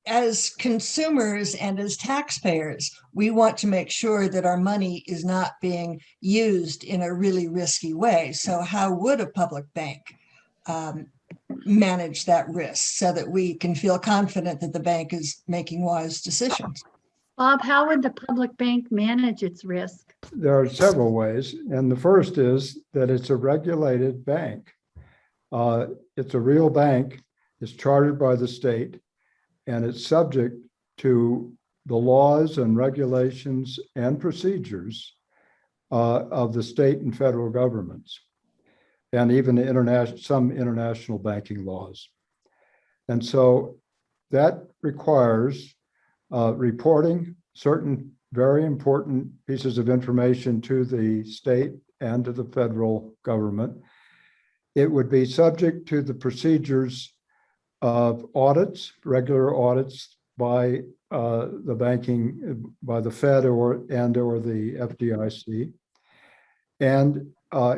as consumers and as taxpayers, we want to make sure that our money is not being used in a really risky way. So how would a public bank manage that risk so that we can feel confident that the bank is making wise decisions? Bob, how would the public bank manage its risk? There are several ways, and the first is that it's a regulated bank. It's a real bank. It's chartered by the state, and it's subject to the laws and regulations and procedures of the state and federal governments, and even some international banking laws. And so that requires reporting certain very important pieces of information to the state and to the federal government. It would be subject to the procedures of audits, regular audits by the Fed or the FDIC. And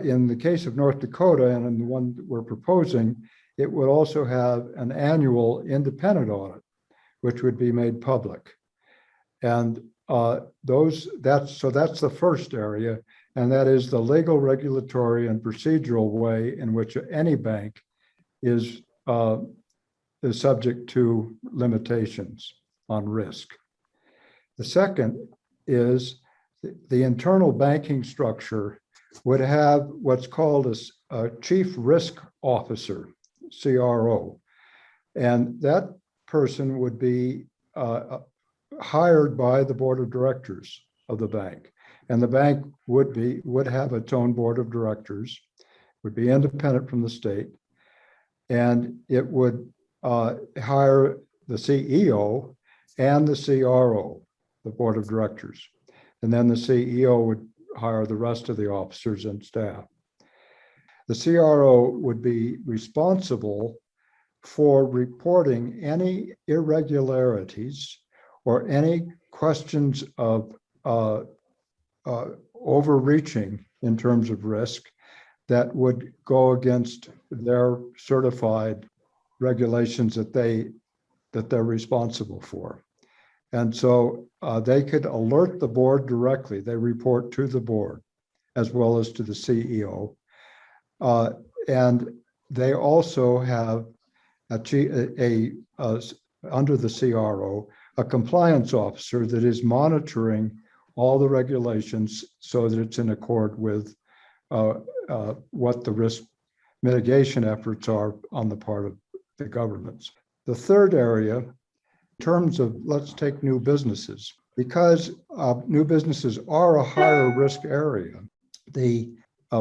in the case of North Dakota, and in the one that we're proposing, it would also have an annual independent audit, which would be made public. And that's the first area, and that is the legal, regulatory, and procedural way in which any bank is subject to limitations on risk. The second is the internal banking structure would have what's called a chief risk officer, CRO, and that person would be hired by the board of directors of the bank, and the bank would have its own board of directors, would be independent from the state, and it would hire the CEO and the CRO, the board of directors, and then the CEO would hire the rest of the officers and staff. The CRO would be responsible for reporting any irregularities or any questions of overreaching in terms of risk that would go against their certified regulations that they're responsible for. And so they could alert the board directly. They report to the board as well as to the CEO. And they also have under the CRO, a compliance officer that is monitoring all the regulations so that it's in accord with what the risk mitigation efforts are on the part of the governments. The third area, in terms of, let's take new businesses, because new businesses are a higher risk area, the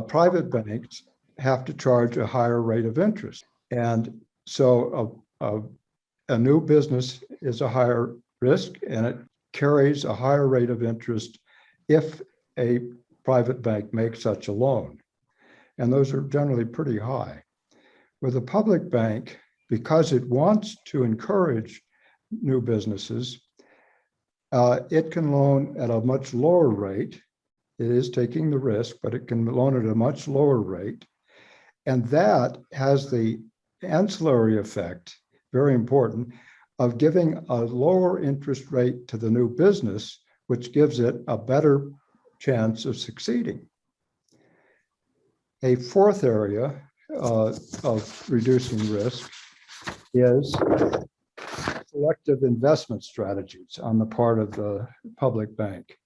private banks have to charge a higher rate of interest. And so a new business is a higher risk, and it carries a higher rate of interest if a private bank makes such a loan. And those are generally pretty high. With a public bank, because it wants to encourage new businesses, it can loan at a much lower rate. It is taking the risk, but it can loan at a much lower rate. And that has the ancillary effect, very important, of giving a lower interest rate to the new business, which gives it a better chance of succeeding. A fourth area of reducing risk is selective investment strategies on the part of the public bank.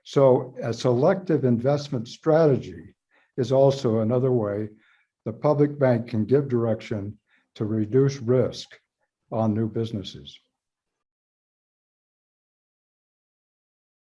So a selective investment strategy is also another way the public bank can give direction to reduce risk on new businesses.